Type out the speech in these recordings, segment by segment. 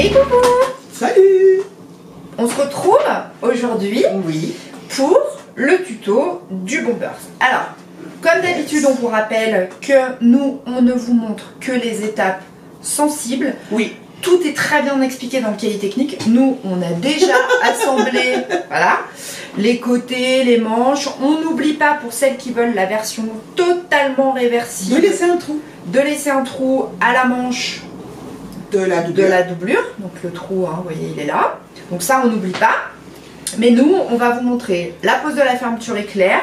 Et coucou! Salut! On se retrouve aujourd'hui Oui. pour le tuto du Bombers. Alors, comme d'habitude, on vous rappelle que nous, on ne vous montre que les étapes sensibles. Oui. Tout est très bien expliqué dans le cahier technique. Nous, on a déjà assemblé voilà, les côtés, les manches. On n'oublie pas, pour celles qui veulent la version totalement réversible, De laisser un trou. de laisser un trou à la manche De la doublure. Donc le trou, hein, vous voyez, il est là. Donc ça, on n'oublie pas. Mais nous, on va vous montrer la pose de la fermeture éclair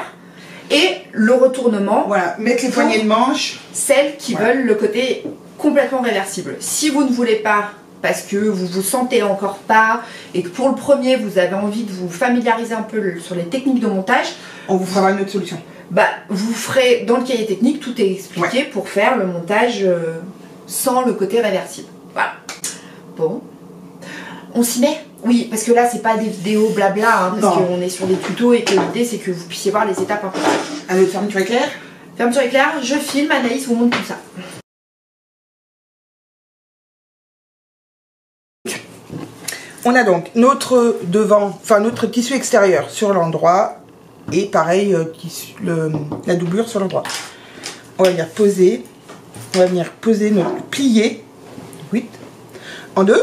et le retournement. Voilà, mettre les poignées de manche. Celles qui veulent le côté complètement réversible. Si vous ne voulez pas, parce que vous vous sentez encore pas, et que pour le premier, vous avez envie de vous familiariser un peu sur les techniques de montage, On vous fera une autre solution. bah, vous ferez, dans le cahier technique, tout est expliqué pour faire le montage sans le côté réversible. Voilà. Bon. On s'y met? Oui, parce que là, c'est pas des vidéos blabla, hein, parce qu'on est sur des tutos et que l'idée, c'est que vous puissiez voir les étapes importantes. À notre fermeture éclair. Fermeture éclair, je filme, Anaïs vous montre tout ça. On a donc notre devant, enfin notre tissu extérieur sur l'endroit et pareil la doublure sur l'endroit. On va venir poser, notre plier 8 en deux.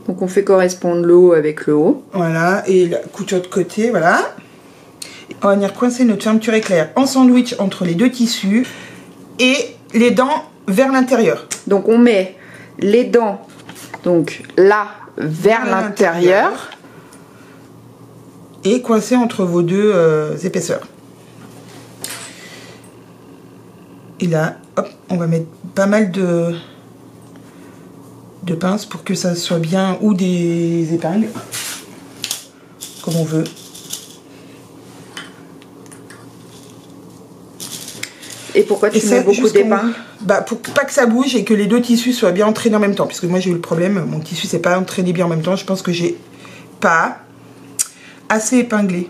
Donc on fait correspondre le haut avec le haut. Voilà, et la couture de côté, voilà. On va venir coincer notre fermeture éclair en sandwich entre les deux tissus et les dents vers l'intérieur. Donc on met les dents donc là vers l'intérieur et coincer entre vos deux épaisseurs. Et là, hop, on va mettre pas mal de pinces pour que ça soit bien, ou des épingles, comme on veut. Et pourquoi tu mets beaucoup d'épingles? Bah, pour pas que ça bouge et que les deux tissus soient bien entraînés en même temps. Parce que moi j'ai eu le problème, mon tissu s'est pas entraîné bien en même temps. Je pense que j'ai pas assez épinglé.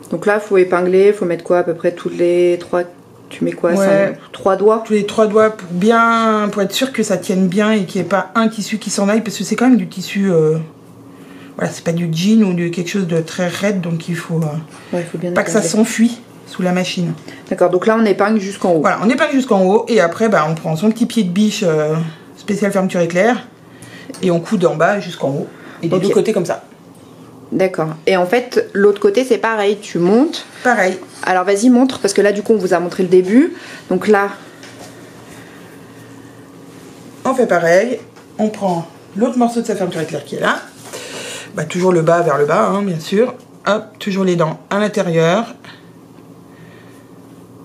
Donc là, il faut épingler, il faut mettre quoi à peu près toutes les 3... Tu mets quoi, ouais, 3 doigts? Tous les 3 doigts pour être sûr que ça tienne bien et qu'il n'y ait pas un tissu qui s'en aille. Parce que c'est quand même du tissu... voilà, c'est pas du jean ou de quelque chose de très raide. Donc il faut, il faut bien pas que ça s'enfuit sous la machine. D'accord, donc là on épingle jusqu'en haut. Voilà, on épingle jusqu'en haut. Et après, bah, on prend son petit pied de biche spécial fermeture éclair. Et on coude d'en bas jusqu'en haut. Et des deux côtés comme ça. D'accord. Et en fait, l'autre côté, c'est pareil. Tu montes. Pareil. Alors, vas-y, montre. Parce que là, du coup, on vous a montré le début. Donc là... On fait pareil. On prend l'autre morceau de sa fermeture éclair qui est là. Bah, toujours le bas vers le bas, hein, bien sûr. Hop, toujours les dents à l'intérieur.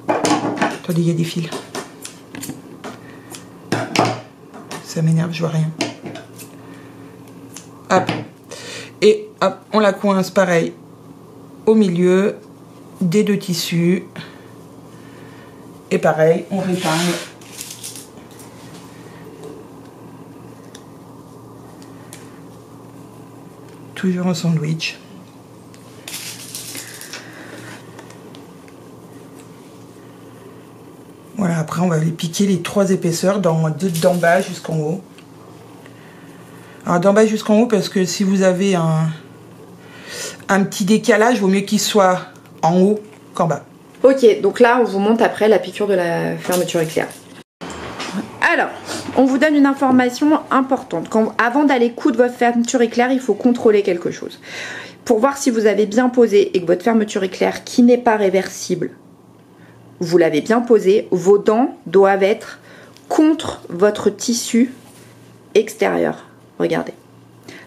Attendez, il y a des fils. Ça m'énerve, je vois rien. Hop. Et hop, on la coince pareil au milieu des deux tissus. Et pareil, on répingle. Toujours en sandwich. Voilà, après on va les piquer les 3 épaisseurs d'en bas jusqu'en haut. Alors d'en bas jusqu'en haut, parce que si vous avez un petit décalage, vaut mieux qu'il soit en haut qu'en bas. Ok, donc là on vous montre après la piqûre de la fermeture éclair. Alors, on vous donne une information importante. Avant d'aller coudre votre fermeture éclair, il faut contrôler quelque chose. Pour voir si vous avez bien posé et que votre fermeture éclair, qui n'est pas réversible, vous l'avez bien posé, vos dents doivent être contre votre tissu extérieur. Regardez.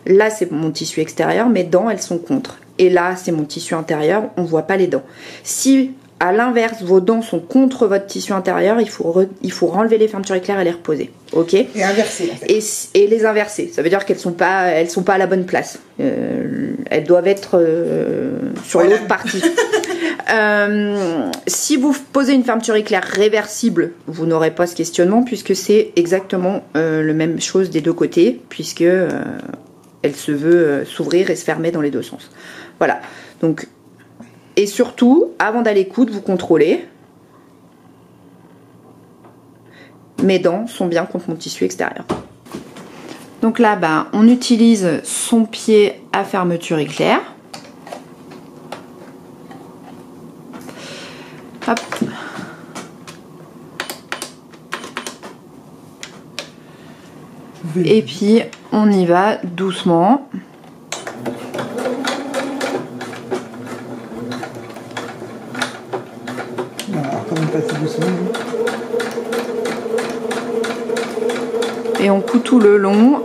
Là, c'est mon tissu extérieur, mes dents, elles sont contre. Et là, c'est mon tissu intérieur, on ne voit pas les dents. Si, à l'inverse, vos dents sont contre votre tissu intérieur, il faut renlever les fermetures éclair et les reposer. Ok? Et inverser, en fait. Et les inverser. Ça veut dire qu'elles sont pas à la bonne place. Elles doivent être sur l'autre partie. Si vous posez une fermeture éclair réversible, vous n'aurez pas ce questionnement puisque c'est exactement la même chose des deux côtés, puisque Elle se veut s'ouvrir et se fermer dans les deux sens. Voilà. Donc, et surtout, avant d'aller coudre, vous contrôlez. Mes dents sont bien contre mon tissu extérieur. Donc là, bah, on utilise son pied à fermeture éclair. Hop. Et puis, on y va doucement. Alors, quand même passer doucement. Et on coud tout le long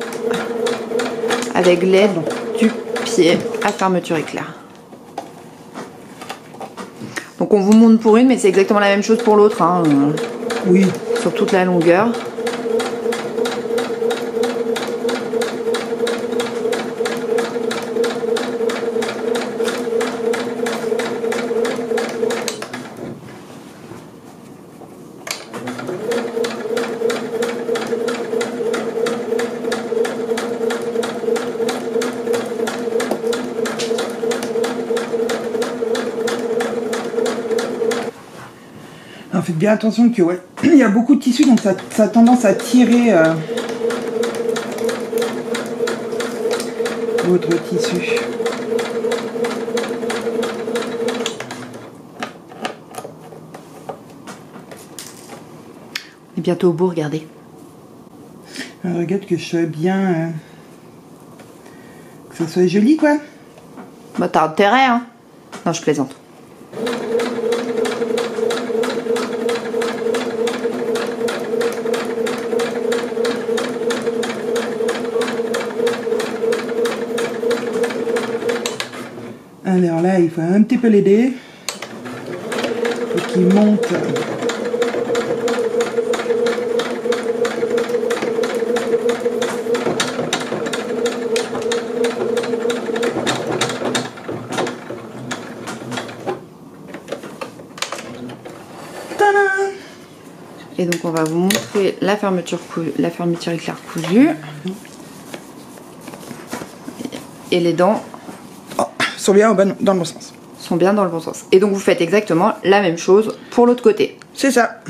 avec l'aide du pied à fermeture éclair. Donc on vous montre pour une, mais c'est exactement la même chose pour l'autre. Hein, oui. Sur toute la longueur. Alors, faites bien attention que ouais, il y a beaucoup de tissu, donc ça a tendance à tirer votre tissu. On est bientôt au bout, regardez. Alors, regarde que je sois bien... que ça soit joli, quoi. Bah t'as intérêt, hein. Non, je plaisante. Alors là, il faut un petit peu l'aider. Il faut qu'il monte. Et donc on va vous montrer la fermeture éclair cousue. Et les dents sont bien dans le bon sens. Sont bien dans le bon sens. Et donc vous faites exactement la même chose pour l'autre côté. C'est ça.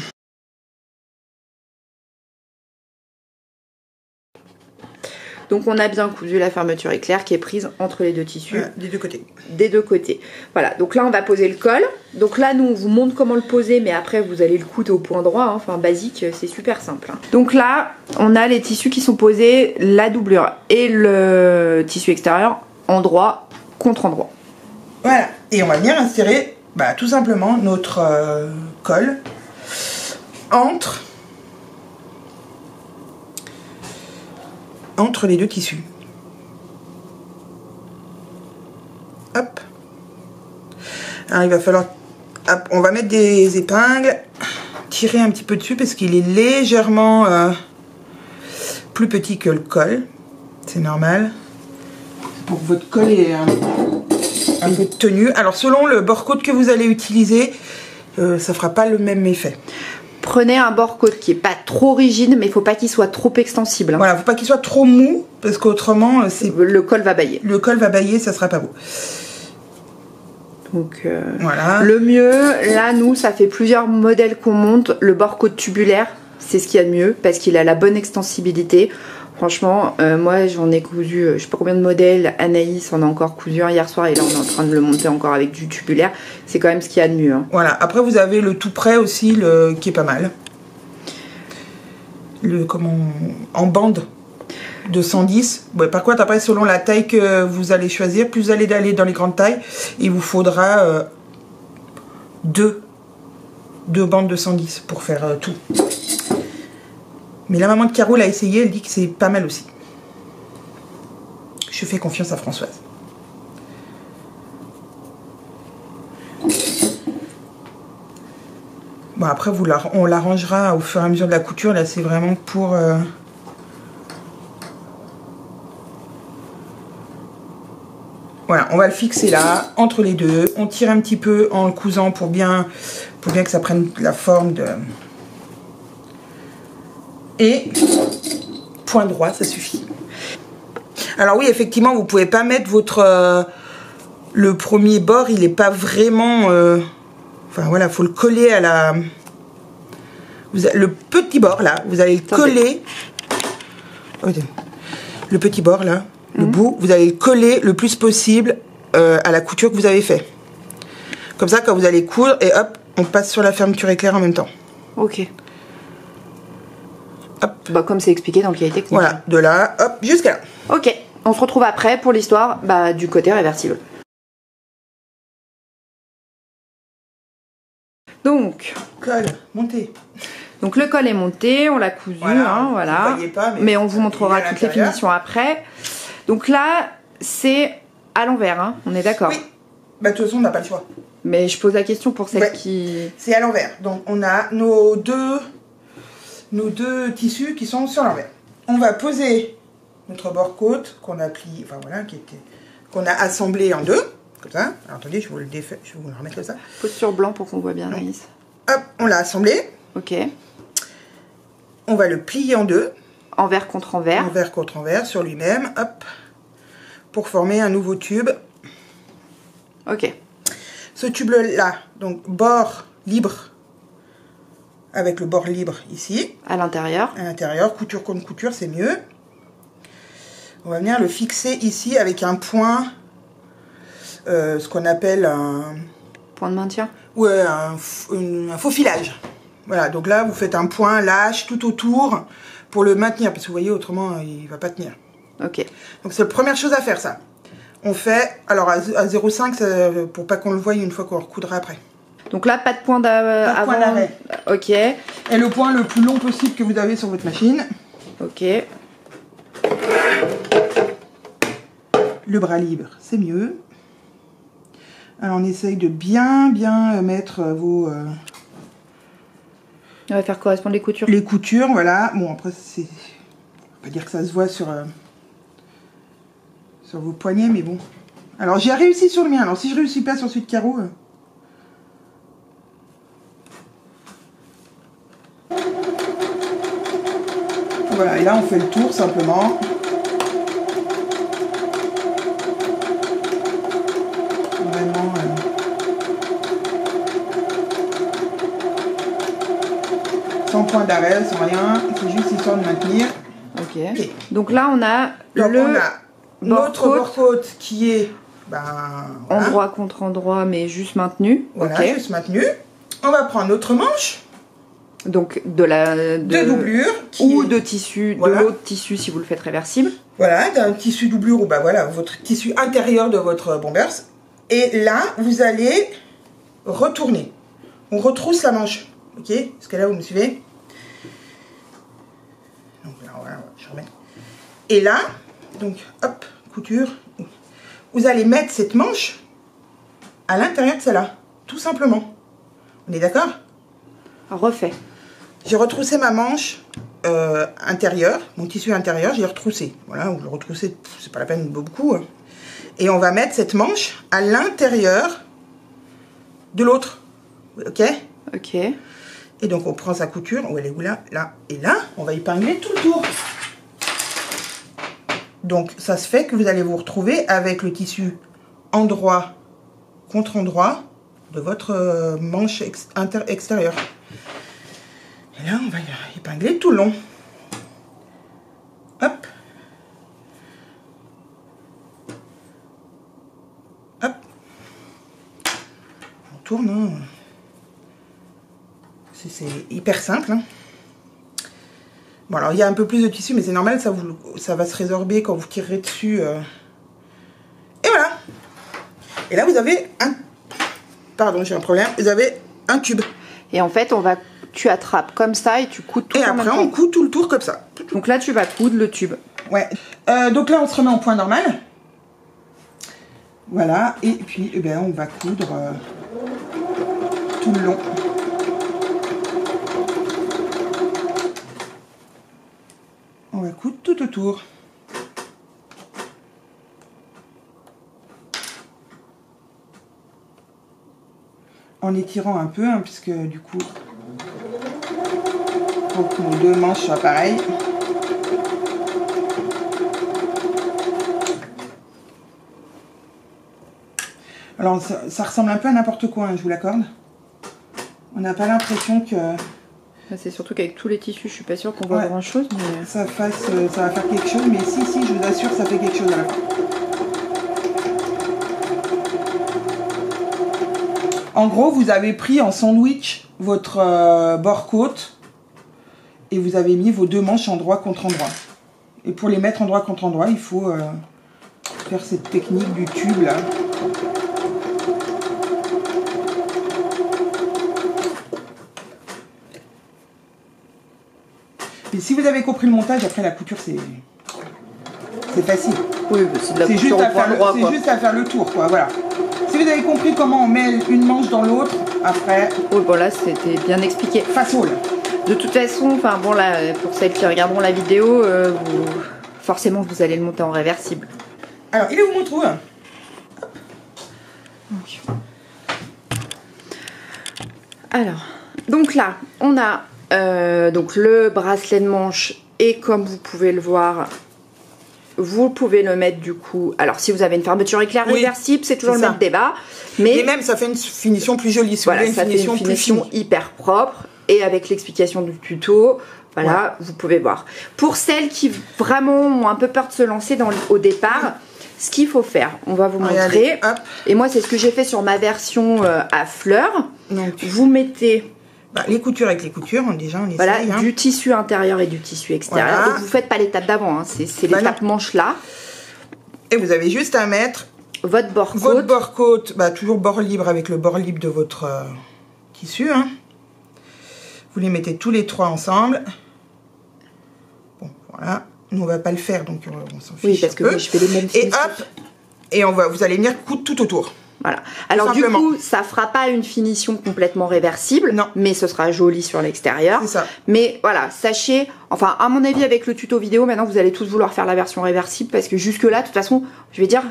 Donc on a bien cousu la fermeture éclair qui est prise entre les deux tissus. Voilà, des deux côtés. Des deux côtés. Voilà, donc là on va poser le col. Donc là nous on vous montre comment le poser, mais après vous allez le coudre au point droit, hein. Enfin basique, c'est super simple. Hein. Donc là on a les tissus qui sont posés, la doublure et le tissu extérieur endroit contre endroit. Voilà, et on va venir insérer tout simplement notre col entre les deux tissus. Hop. Alors il va falloir... Hop, on va mettre des épingles, tirer un petit peu dessus parce qu'il est légèrement plus petit que le col. C'est normal. Pour que votre col ait un peu de tenue. Alors selon le bord-côte que vous allez utiliser, ça fera pas le même effet. Prenez un bord-côte qui est pas trop rigide, mais il faut pas qu'il soit trop extensible. Hein. Voilà, faut pas qu'il soit trop mou, parce qu'autrement, le col va bâiller. Le col va bâiller, ça sera pas beau. Donc voilà. Le mieux, là nous, ça fait plusieurs modèles qu'on monte. Le bord-côte tubulaire, c'est ce qu'il y a de mieux, parce qu'il a la bonne extensibilité. Franchement, moi j'en ai cousu, je sais pas combien de modèles. Anaïs en a encore cousu un hier soir et là on est en train de le monter encore avec du tubulaire. C'est quand même ce qu'il y a de mieux. Hein. Voilà, après vous avez le tout prêt aussi, qui est pas mal. En bande de 110. Ouais, par contre, après, selon la taille que vous allez choisir, plus vous allez aller dans les grandes tailles, il vous faudra deux bandes de 110 pour faire tout. Mais la maman de Caro l'a essayé, elle dit que c'est pas mal aussi. Je fais confiance à Françoise. Bon, après, on l'arrangera au fur et à mesure de la couture. Là, c'est vraiment pour... Voilà, on va le fixer là, entre les deux. On tire un petit peu en le cousant pour bien que ça prenne la forme de... Et point droit, ça suffit. Alors oui, effectivement, vous pouvez pas mettre votre... le premier bord, il est pas vraiment... Enfin voilà, faut le coller à la... Le petit bord là, vous allez le coller... Le petit bord là, le bout, vous allez le coller le plus possible à la couture que vous avez fait. Comme ça, quand vous allez coudre, et hop, on passe sur la fermeture éclair en même temps. Ok. Hop. Bah, comme c'est expliqué dans le cahier technique. Voilà, de là, hop, jusqu'à là. Ok, on se retrouve après pour l'histoire du côté réversible. Donc, col monté. Donc le col est monté, on l'a cousu, voilà, hein, voilà. Vous voyez pas, mais on vous montrera toutes les finitions après. Donc là, c'est à l'envers, hein, on est d'accord? Oui. Bah de toute façon, on n'a pas le choix. Mais je pose la question pour celles qui... C'est à l'envers. Donc on a nos deux tissus qui sont sur l'envers. On va poser notre bord côte qu'on a plié, enfin voilà, qu'on a assemblé en deux, comme ça. Alors attendez, je vais vous le défaire, je vais vous le remettre comme ça. Pose sur blanc pour qu'on voit bien, Anaïs. Hop, on l'a assemblé. Ok. On va le plier en deux. Envers contre envers. Envers contre envers sur lui-même, hop, pour former un nouveau tube. Ok. Ce tube-là, donc bord libre, avec le bord libre ici. À l'intérieur. À l'intérieur, couture contre couture, c'est mieux. On va venir le fixer ici avec un point, ce qu'on appelle un... Point de maintien. Ouais, un faux filage. Voilà, donc là, vous faites un point lâche tout autour pour le maintenir, parce que vous voyez, autrement, il ne va pas tenir. Ok. Donc c'est la première chose à faire, ça. On fait, alors à 0,5, pour pas qu'on le voie une fois qu'on recoudra après. Donc là, pas de point d'arrêt. Ok. Et le point le plus long possible que vous avez sur votre machine. Ok. Le bras libre, c'est mieux. Alors on essaye de bien mettre vos... On va faire correspondre les coutures. Les coutures, voilà. Bon, après, c'est... On va dire que ça se voit sur vos poignets, mais bon. Alors, j'ai réussi sur le mien. Alors, si je réussis pas sur celui de carreau... Voilà, et là, on fait le tour, simplement. Vraiment... sans point d'arrêt, sans rien, c'est juste histoire de maintenir. Ok. Donc là, on a notre bord côte qui est endroit contre endroit, mais juste maintenu. Voilà, juste maintenu. On va prendre notre manche. Donc de doublure ou de tissu, de l'autre tissu si vous le faites réversible. Voilà, d'un tissu doublure ou voilà, votre tissu intérieur de votre bombers. Et là, vous allez retourner. On retrousse la manche. Ok, parce que là vous me suivez. Donc là, voilà, je remets. Et là, donc hop, couture. Vous allez mettre cette manche à l'intérieur de celle-là, tout simplement. On est d'accord? Refait. J'ai retroussé ma manche intérieure, mon tissu intérieur, j'ai retroussé. Voilà, vous le retroussez, c'est pas la peine de beaucoup. Hein. Et on va mettre cette manche à l'intérieur de l'autre. Ok? Ok. Et donc on prend sa couture, où elle est où là, là et là, on va épingler tout le tour. Donc ça se fait que vous allez vous retrouver avec le tissu endroit contre endroit de votre manche extérieure. Et là on va épingler tout le long. Hop. Hop. On tourne, hein. C'est hyper simple. Hein. Bon, alors il y a un peu plus de tissu, mais c'est normal, ça va se résorber quand vous tirerez dessus. Et voilà. Et là, vous avez un... Pardon, j'ai un problème. Vous avez un tube. Et en fait, tu attrapes comme ça et tu couds tout en même temps. Et après, on coud tout le tour comme ça. Donc là, tu vas coudre le tube. Ouais. Donc là, on se remet en point normal. Voilà. Et puis, eh bien, on va coudre tout le long. On va coudre tout autour. En étirant un peu, hein, puisque du coup, pour que nos deux manches soient pareilles. Alors ça ressemble un peu à n'importe quoi, hein, je vous l'accorde. On n'a pas l'impression que... C'est surtout qu'avec tous les tissus, je suis pas sûre qu'on voit grand chose. Mais... ça va faire quelque chose, mais si, je vous assure, ça fait quelque chose à la fin. En gros, vous avez pris en sandwich votre bord-côte et vous avez mis vos deux manches endroit contre endroit. Et pour les mettre endroit contre endroit, il faut faire cette technique du tube là. Et si vous avez compris le montage, après la couture c'est facile. Oui, c'est de la couture au point droit. C'est juste à faire le tour, quoi, voilà. Si vous avez compris comment on met une manche dans l'autre, après... Oui, bon là, c'était bien expliqué. Facile. De toute façon, enfin bon là, pour celles qui regarderont la vidéo, forcément vous allez le monter en réversible. Alors, il est où mon trou hein? Alors, donc là, on a donc le bracelet de manche et comme vous pouvez le voir, vous pouvez le mettre du coup. Alors, si vous avez une fermeture éclair réversible, c'est toujours le même débat. Mais même, ça fait une finition plus jolie. Si voilà, ça fait une finition hyper propre. Et avec l'explication du tuto, voilà, vous pouvez voir. Pour celles qui vraiment ont un peu peur de se lancer au départ, ce qu'il faut faire, on va vous montrer. Et moi, c'est ce que j'ai fait sur ma version à fleurs. Donc, vous mettez... les coutures avec les coutures, déjà on essaye. Voilà, du tissu intérieur et du tissu extérieur. Voilà. Donc vous faites pas l'étape d'avant, hein. C'est l'étape manche là. Et vous avez juste à mettre votre bord-côte. Votre bord-côte, toujours bord libre avec le bord libre de votre tissu. Hein. Vous les mettez tous les trois ensemble. Bon, voilà. Nous on va pas le faire, donc on s'en fiche. Oui, parce que je fais les mêmes et hop, et vous allez venir coudre tout autour. Voilà. Alors du coup, ça fera pas une finition complètement réversible, non, mais ce sera joli sur l'extérieur. C'est ça. Mais voilà, sachez, enfin à mon avis avec le tuto vidéo, maintenant vous allez tous vouloir faire la version réversible parce que jusque là, de toute façon, je vais dire,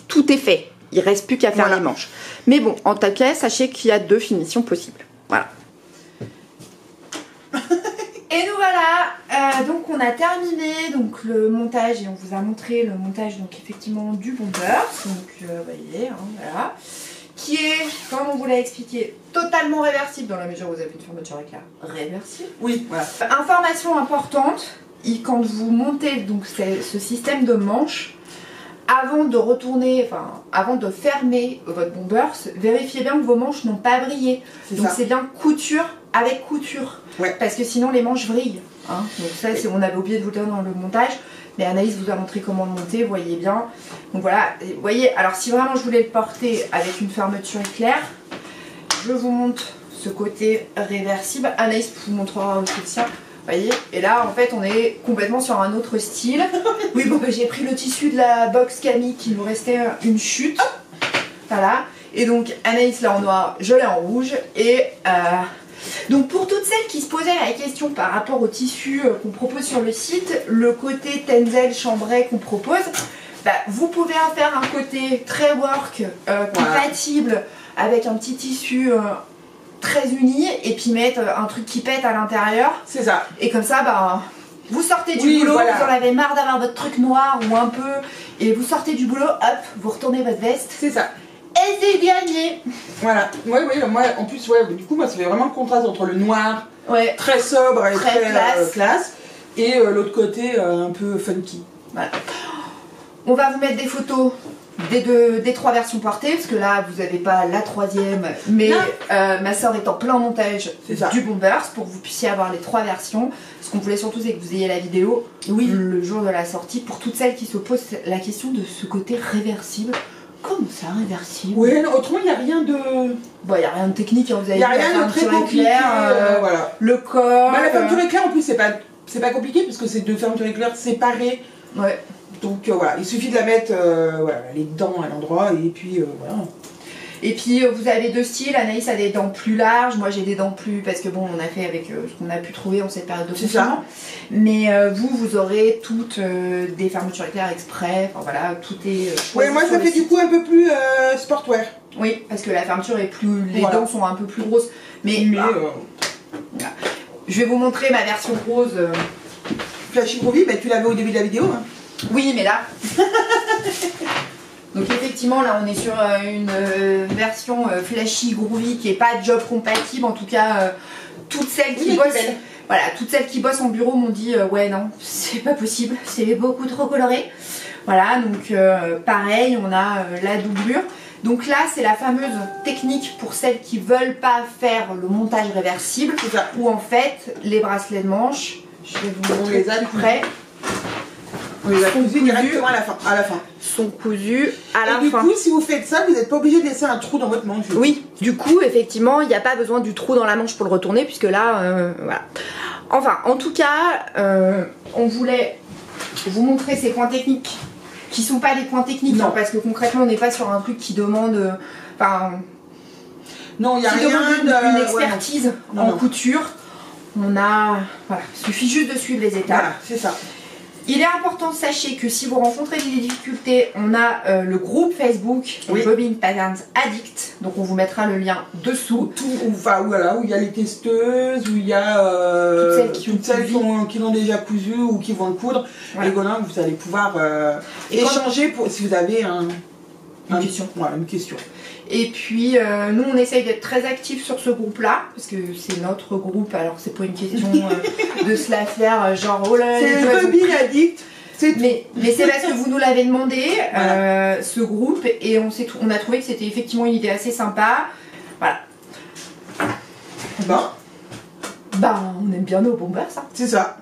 tout est fait. Il reste plus qu'à faire les manches. Mais bon, en tout cas, sachez qu'il y a deux finitions possibles. Voilà. Et nous voilà, donc on a terminé donc le montage et on vous a montré le montage donc effectivement du bomber, donc vous voyez, hein, voilà, qui est, comme on vous l'a expliqué, totalement réversible dans la mesure où vous avez une fermeture éclair réversible. Oui, voilà. Information importante, quand vous montez donc ce système de manche, avant de retourner, enfin avant de fermer votre bomber, vérifiez bien que vos manches n'ont pas brillé. Donc c'est bien couture avec couture, parce que sinon les manches vrillent. Hein. Donc ça, on avait oublié de vous le dire dans le montage, mais Anaïs vous a montré comment le monter, vous voyez bien. Donc voilà, vous voyez, alors si vraiment je voulais le porter avec une fermeture éclair, je vous montre ce côté réversible. Anaïs vous montrera aussi le sien. Voyez, et là en fait on est complètement sur un autre style. Oui, bon j'ai pris le tissu de la box Camille qui nous restait une chute. Voilà. Et donc Anaïs là en noir, je l'ai en rouge. Et donc pour toutes celles qui se posaient la question par rapport au tissu qu'on propose sur le site, le côté Tencel chambray qu'on propose, vous pouvez en faire un côté très work, compatible avec un petit tissu très uni et puis mettre un truc qui pète à l'intérieur. C'est ça. Et comme ça, vous sortez du boulot, vous en avez marre d'avoir votre truc noir ou un peu, et vous sortez du boulot, hop, vous retournez votre veste. C'est ça. Et c'est gagné. Voilà. Oui, moi en plus, du coup, moi ça fait vraiment le contraste entre le noir, très sobre et très classe, et l'autre côté un peu funky. Voilà. On va vous mettre des photos des trois versions portées, parce que là vous n'avez pas la troisième, mais ma soeur est en plein montage du Bombers pour que vous puissiez avoir les trois versions. Ce qu'on voulait surtout c'est que vous ayez la vidéo le jour de la sortie, pour toutes celles qui se posent la question de ce côté réversible. Comme ça, réversible? Oui, autrement il n'y a rien de... Bon, il n'y a rien de technique, hein, vous avez... Il n'y a rien de très compliqué, voilà. Le corps... la fermeture éclair en plus c'est pas compliqué, parce que c'est deux fermetures éclair séparées. Ouais. Donc voilà, il suffit de la mettre les dents à l'endroit et puis voilà. Et puis vous avez deux styles, Anaïs a des dents plus larges, moi j'ai des dents plus... Parce que bon, on a fait avec ce qu'on a pu trouver en cette période de confinement. Mais vous aurez toutes des fermetures éclair exprès, enfin voilà, tout est... Ouais, moi ça fait du coup un peu plus sportwear. Oui, parce que la fermeture est plus... Les dents sont un peu plus grosses. Mais je vais vous montrer ma version rose. Flashy Groovy, tu l'avais au début de la vidéo. Hein. Oui, mais là... Donc effectivement là on est sur une version flashy groovy qui est pas job compatible. En tout cas toutes celles qui bossent, voilà, toutes celles qui bossent en bureau m'ont dit ouais non c'est pas possible, c'est beaucoup trop coloré. Voilà, donc pareil, on a la doublure. Donc là, c'est la fameuse technique pour celles qui veulent pas faire le montage réversible, où en fait, les bracelets de manche, je vais vous montrer plus près, on les a cousus directement à la fin. Sont cousus à la fin. Et du coup, si vous faites ça, vous n'êtes pas obligé de laisser un trou dans votre manche. Oui, du coup, effectivement, il n'y a pas besoin du trou dans la manche pour le retourner, puisque là, voilà. Enfin, en tout cas, on voulait vous montrer ces points techniques qui sont pas des points techniques, non, parce que concrètement on n'est pas sur un truc qui demande, enfin, non, il y a rien une expertise en couture. On a, voilà, il suffit juste de suivre les étapes. Voilà, c'est ça. Il est important, sachez que si vous rencontrez des difficultés, on a le groupe Facebook Bobbin Patterns Addict, donc on vous mettra le lien dessous. Enfin voilà, où il y a les testeuses, où il y a toutes celles qui l'ont déjà cousu ou qui vont le coudre. Voilà. Et voilà, vous allez pouvoir échanger si vous avez une question. Voilà, une question. Et puis nous on essaye d'être très actifs sur ce groupe là parce que c'est notre groupe, alors c'est pas une question de se la faire genre oh là c'est le Bobbin Addict. Mais c'est parce que vous nous l'avez demandé, voilà. Ce groupe, et on a trouvé que c'était effectivement une idée assez sympa. Voilà. On aime bien nos bombers, ça. C'est ça.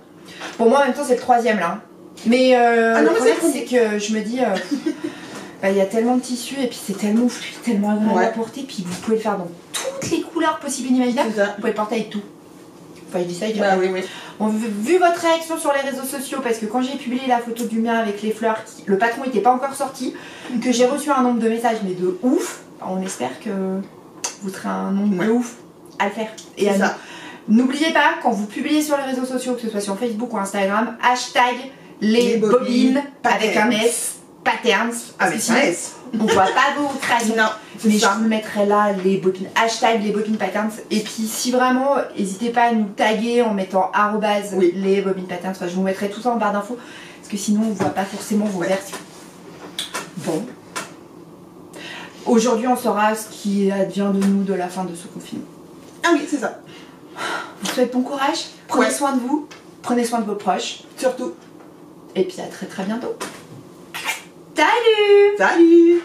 Pour moi en même temps c'est le 3e là. Mais le problème c'est que je me dis il y a tellement de tissus et puis c'est tellement fluide, tellement agréable à porter, puis vous pouvez le faire dans toutes les couleurs possibles et inimaginables, vous pouvez le porter avec tout. Enfin je dis ça, Bon, vu votre réaction sur les réseaux sociaux, parce que quand j'ai publié la photo du mien avec les fleurs, le patron n'était pas encore sorti, que j'ai reçu un nombre de messages mais de ouf, on espère que vous serez un nombre de ouf à le faire. Et n'oubliez pas, quand vous publiez sur les réseaux sociaux, que ce soit sur Facebook ou Instagram, hashtag les bobbines avec un S. Patterns, avec un S. On voit pas vos créations. Non, mais je vous mettrai là les bobbines, hashtag les bobbines patterns. Et puis si vraiment, n'hésitez pas à nous taguer en mettant les bobbines patterns. Enfin, je vous mettrai tout ça en barre d'infos parce que sinon on voit pas forcément vos versions. Bon. Aujourd'hui on saura ce qui advient de nous de la fin de ce confinement. Ah oui, c'est ça. Je vous souhaite bon courage. Prenez soin de vous. Prenez soin de vos proches. Surtout. Et puis à très très bientôt. Salut! Salut!